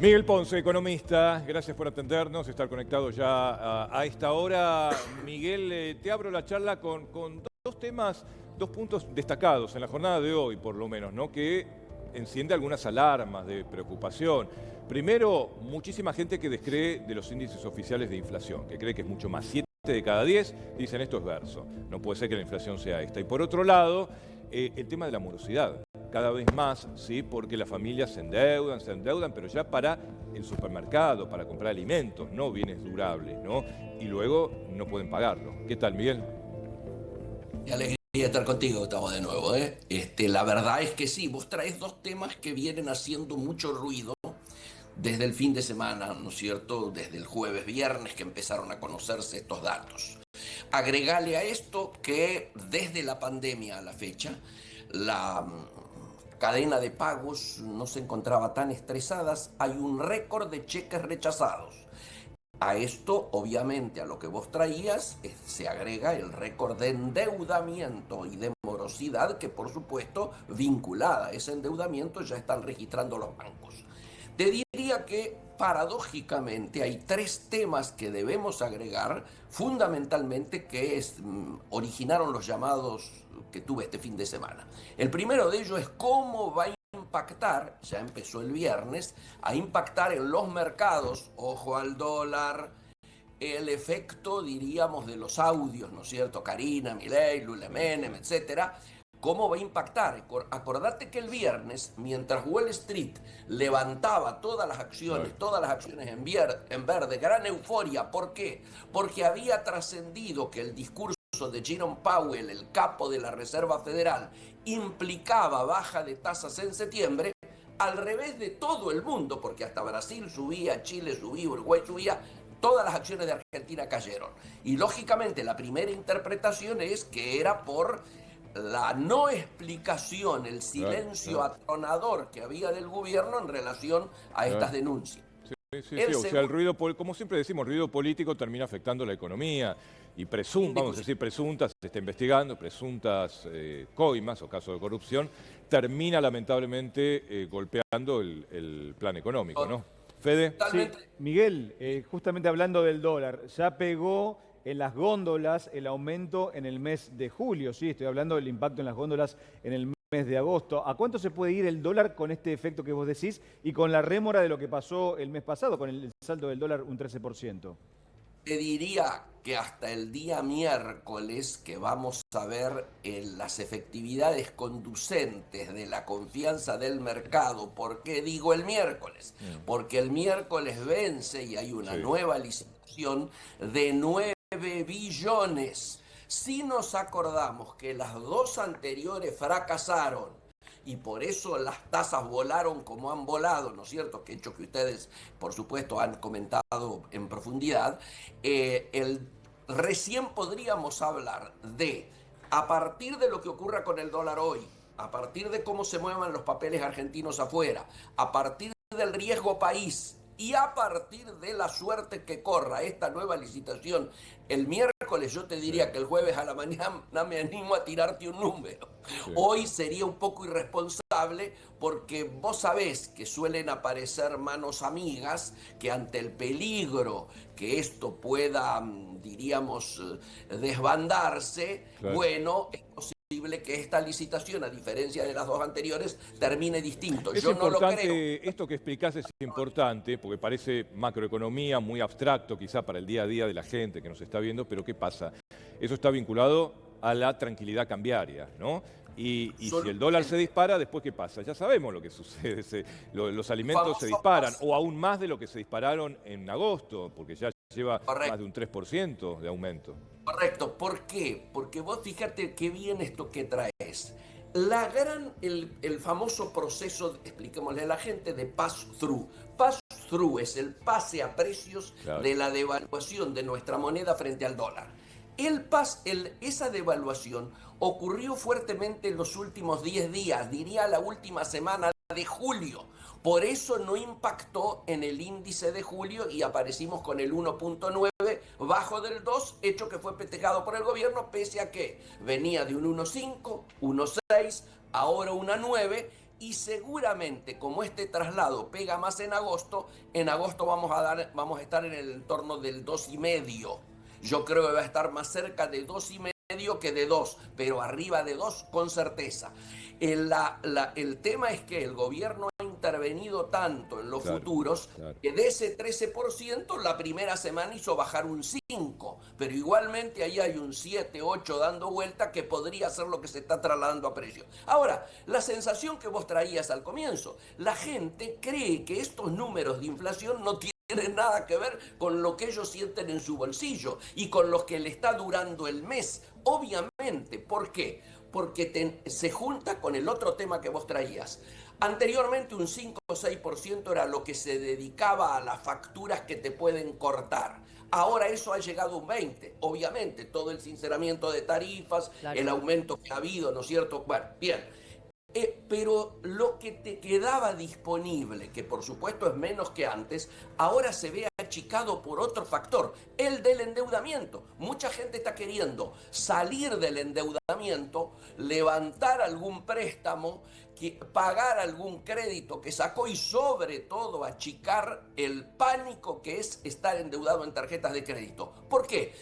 Miguel Ponce, economista, gracias por atendernos, estar conectado ya a esta hora. Miguel, te abro la charla con dos temas, dos puntos destacados en la jornada de hoy, por lo menos, ¿no? Que enciende algunas alarmas de preocupación. Primero, muchísima gente que descree de los índices oficiales de inflación, que cree que es mucho más. 7 de cada 10 dicen esto es verso. No puede ser que la inflación sea esta. Y por otro lado, el tema de la morosidad. Cada vez más, ¿sí? Porque las familias se endeudan, pero ya para el supermercado, para comprar alimentos, no bienes durables, ¿no? Y luego no pueden pagarlo. ¿Qué tal, Miguel? Qué alegría estar contigo, Gustavo, de nuevo, ¿eh? La verdad es que sí, vos traes dos temas que vienen haciendo mucho ruido desde el fin de semana, ¿no es cierto? Desde el jueves, viernes que empezaron a conocerse estos datos. Agregale a esto que desde la pandemia a la fecha, la cadena de pagos no se encontraba tan estresadas, hay un récord de cheques rechazados. A esto, obviamente, a lo que vos traías, se agrega el récord de endeudamiento y de morosidad que, por supuesto, vinculada a ese endeudamiento ya están registrando los bancos. Te diría que, paradójicamente, hay tres temas que debemos agregar, fundamentalmente, que originaron los llamados que tuve este fin de semana. El primero de ellos es cómo va a impactar, ya empezó el viernes, a impactar en los mercados, ojo al dólar, el efecto, diríamos, de los audios, ¿no es cierto? Karina, Milei, Lula Menem, etcétera. ¿Cómo va a impactar? Acordate que el viernes, mientras Wall Street levantaba todas las acciones en verde, gran euforia. ¿Por qué? Porque había trascendido que el discurso de Jerome Powell, el capo de la Reserva Federal, implicaba baja de tasas en septiembre, al revés de todo el mundo, porque hasta Brasil subía, Chile subía, Uruguay subía, todas las acciones de Argentina cayeron. Y lógicamente la primera interpretación es que era por la no explicación, el silencio atronador que había del gobierno en relación a estas denuncias. Sí, o sea, el ruido, como siempre decimos, el ruido político termina afectando la economía y vamos a decir, presuntas, se está investigando, presuntas coimas o casos de corrupción, termina lamentablemente golpeando el plan económico, ¿no? Fede. Sí, Miguel, justamente hablando del dólar, ya pegó en las góndolas el aumento en el mes de julio, sí, estoy hablando del impacto en las góndolas en el mes de agosto. ¿A cuánto se puede ir el dólar con este efecto que vos decís y con la rémora de lo que pasó el mes pasado, con el salto del dólar un 13%? Te diría que hasta el día miércoles que vamos a ver las efectividades conducentes de la confianza del mercado. ¿Por qué digo el miércoles? Porque el miércoles vence y hay una nueva licitación de 9 billones. Si nos acordamos que las dos anteriores fracasaron y por eso las tasas volaron como han volado, ¿no es cierto? Que hecho que ustedes, por supuesto, han comentado en profundidad, recién podríamos hablar de, a partir de lo que ocurra con el dólar hoy, a partir de cómo se muevan los papeles argentinos afuera, a partir del riesgo país y a partir de la suerte que corra esta nueva licitación el miércoles, yo te diría que el jueves a la mañana me animo a tirarte un número. Hoy sería un poco irresponsable porque vos sabés que suelen aparecer manos amigas que ante el peligro que esto pueda, diríamos, desbandarse, bueno, es posible que esta licitación, a diferencia de las dos anteriores, termine distinto. Es yo no lo importante, creo. esto que explicás es importante, porque parece macroeconomía, muy abstracto quizá para el día a día de la gente que nos está viendo, pero ¿qué pasa? Eso está vinculado a la tranquilidad cambiaria, ¿no? Y si el dólar se dispara, ¿después qué pasa? Ya sabemos lo que sucede, los alimentos se disparan, o aún más de lo que se dispararon en agosto, porque ya lleva más de un 3% de aumento. Correcto. ¿Por qué? Porque vos fíjate qué bien esto que traes. El famoso proceso, expliquémosle a la gente, de pass-through. Pass-through es el pase a precios de la devaluación de nuestra moneda frente al dólar. Esa devaluación ocurrió fuertemente en los últimos 10 días, diría la última semana de julio. Por eso no impactó en el índice de julio y aparecimos con el 1.9 bajo del 2, hecho que fue festejado por el gobierno, pese a que venía de un 1.5, 1.6, ahora una 9, y seguramente como este traslado pega más en agosto vamos a estar en el entorno del 2,5. Yo creo que va a estar más cerca de 2,5 que de 2, pero arriba de 2 con certeza. El tema es que el gobierno ha intervenido tanto en los futuros que de ese 13% la primera semana hizo bajar un 5, pero igualmente ahí hay un 7, 8 dando vuelta que podría ser lo que se está trasladando a precio. Ahora, la sensación que vos traías al comienzo, la gente cree que estos números de inflación no tienen nada que ver con lo que ellos sienten en su bolsillo y con los que le está durando el mes. Obviamente, ¿por qué? Porque se junta con el otro tema que vos traías. Anteriormente un 5 o 6% era lo que se dedicaba a las facturas que te pueden cortar. Ahora eso ha llegado a un 20%. Obviamente, todo el sinceramiento de tarifas, claro, el aumento que ha habido, ¿no es cierto? Bueno, bien. Pero lo que te quedaba disponible, que por supuesto es menos que antes, ahora se ve achicado por otro factor, el del endeudamiento. Mucha gente está queriendo salir del endeudamiento, levantar algún préstamo, pagar algún crédito que sacó y sobre todo achicar el pánico que es estar endeudado en tarjetas de crédito. ¿Por qué?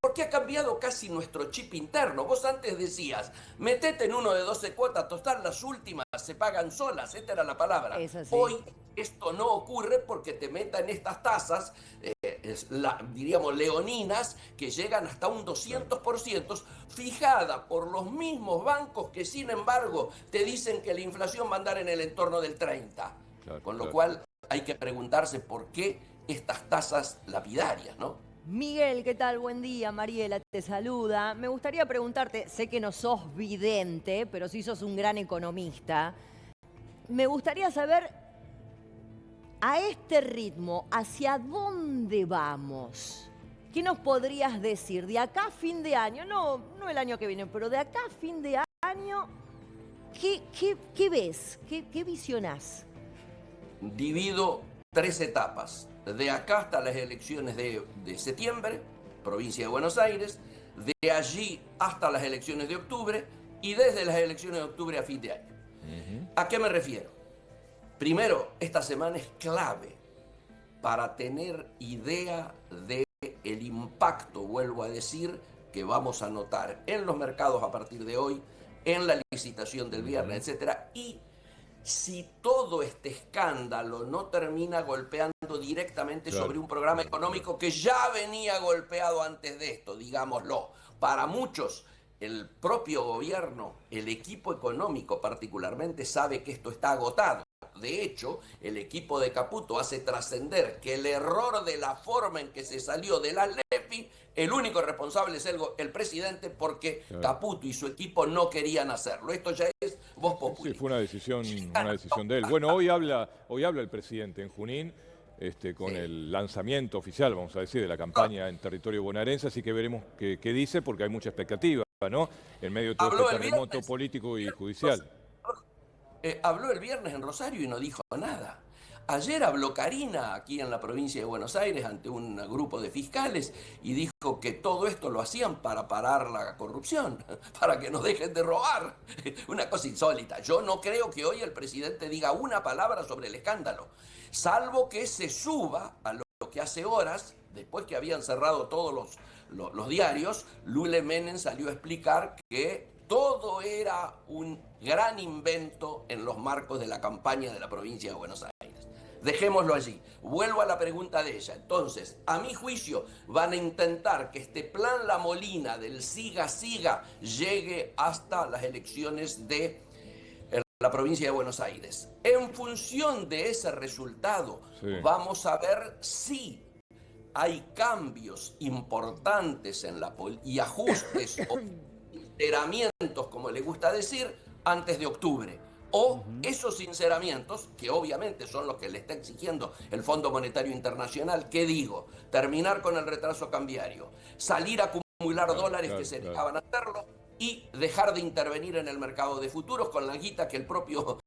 Porque ha cambiado casi nuestro chip interno. Vos antes decías, metete en uno de 12 cuotas, total, las últimas se pagan solas, esta era la palabra. Hoy esto no ocurre porque te metan estas tasas, diríamos leoninas, que llegan hasta un 200%, fijada por los mismos bancos que sin embargo te dicen que la inflación va a andar en el entorno del 30%. Con lo cual hay que preguntarse por qué estas tasas lapidarias, ¿no? Miguel, ¿qué tal? Buen día. Mariela te saluda. Me gustaría preguntarte, sé que no sos vidente, pero sí sos un gran economista. Me gustaría saber, a este ritmo, ¿hacia dónde vamos? ¿Qué nos podrías decir de acá a fin de año? No el año que viene, pero de acá a fin de año, ¿qué ves? ¿Qué visionás? Divido 3 etapas. De acá hasta las elecciones de septiembre, provincia de Buenos Aires, de allí hasta las elecciones de octubre y desde las elecciones de octubre a fin de año. ¿A qué me refiero? Primero, esta semana es clave para tener idea del impacto, vuelvo a decir, que vamos a notar en los mercados a partir de hoy, en la licitación del viernes, etcétera, y si todo este escándalo no termina golpeando directamente sobre un programa económico que ya venía golpeado antes de esto, digámoslo. Para muchos, el propio gobierno, el equipo económico particularmente, sabe que esto está agotado. De hecho, el equipo de Caputo hace trascender que el error de la forma en que se salió de la LEPI, el único responsable es el presidente, porque Caputo y su equipo no querían hacerlo. Esto ya es voz populi. Sí, fue una decisión de él. Bueno, hoy habla el presidente en Junín, con el lanzamiento oficial, vamos a decir, de la campaña en territorio bonaerense, así que veremos qué dice, porque hay mucha expectativa, ¿no? En medio de todo este terremoto político y judicial. Habló el viernes en Rosario y no dijo nada. Ayer habló Karina aquí en la provincia de Buenos Aires ante un grupo de fiscales y dijo que todo esto lo hacían para parar la corrupción, para que nos dejen de robar. Una cosa insólita. Yo no creo que hoy el presidente diga una palabra sobre el escándalo, salvo que se suba a lo que hace horas, después que habían cerrado todos los diarios, Lule Menem salió a explicar que todo era un gran invento en los marcos de la campaña de la provincia de Buenos Aires. Dejémoslo allí. Vuelvo a la pregunta de ella. Entonces, a mi juicio, van a intentar que este plan La Molina del siga llegue hasta las elecciones de la provincia de Buenos Aires. En función de ese resultado, vamos a ver si hay cambios importantes en y ajustes o sinceramientos, como le gusta decir, antes de octubre. O esos sinceramientos, que obviamente son los que le está exigiendo el Fondo Monetario Internacional, ¿qué digo? Terminar con el retraso cambiario, salir a acumular dólares que se dejaban hacerlo y dejar de intervenir en el mercado de futuros con la guita que el propio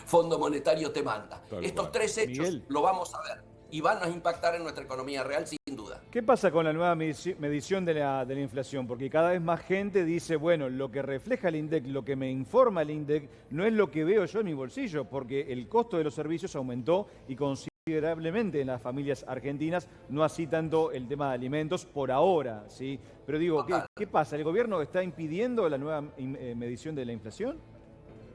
Fondo Monetario te manda. Estos 3 hechos lo vamos a ver. y van a impactar en nuestra economía real sin duda. ¿Qué pasa con la nueva medición de la inflación? Porque cada vez más gente dice, bueno, lo que refleja el INDEC, lo que me informa el INDEC, no es lo que veo yo en mi bolsillo, porque el costo de los servicios aumentó y considerablemente en las familias argentinas, no así tanto el tema de alimentos por ahora, ¿sí? Pero digo, ¿qué pasa? ¿El gobierno está impidiendo la nueva medición de la inflación?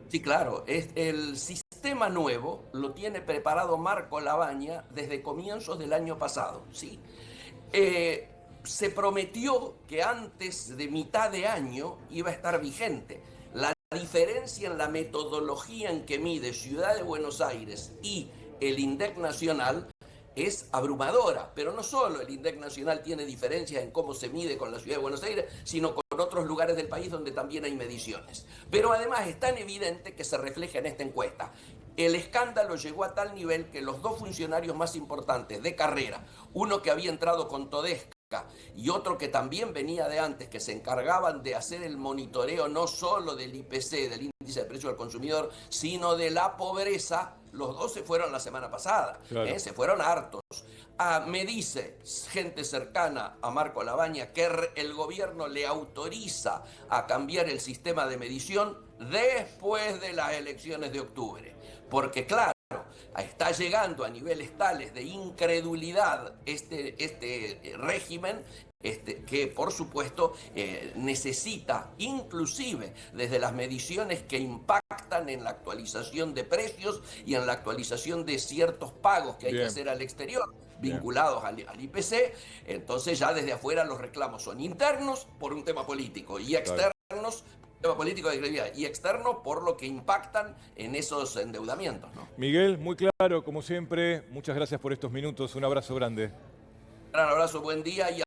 Sí, claro. El sistema nuevo lo tiene preparado Marco Lavagna desde comienzos del año pasado, ¿sí? Se prometió que antes de mitad de año iba a estar vigente. La diferencia en la metodología en que mide Ciudad de Buenos Aires y el INDEC nacional es abrumadora, pero no solo el INDEC nacional tiene diferencias en cómo se mide con la Ciudad de Buenos Aires, sino con otros lugares del país donde también hay mediciones. Pero además es tan evidente que se refleja en esta encuesta. El escándalo llegó a tal nivel que los dos funcionarios más importantes de carrera, uno que había entrado con Todesca y otro que también venía de antes, que se encargaban de hacer el monitoreo no solo del IPC, del índice de precio al consumidor, sino de la pobreza, los dos se fueron la semana pasada, claro. se fueron hartos. Me dice gente cercana a Marco Lavagna que el gobierno le autoriza a cambiar el sistema de medición después de las elecciones de octubre, porque claro, está llegando a niveles tales de incredulidad este régimen que por supuesto necesita inclusive desde las mediciones que impactan en la actualización de precios y en la actualización de ciertos pagos que hay que hacer al exterior vinculados al IPC, entonces ya desde afuera los reclamos son internos por un tema político y externos tema político de credibilidad y externo por lo que impactan en esos endeudamientos, ¿no? Miguel, muy claro, como siempre. Muchas gracias por estos minutos. Un abrazo grande. Un gran abrazo, buen día y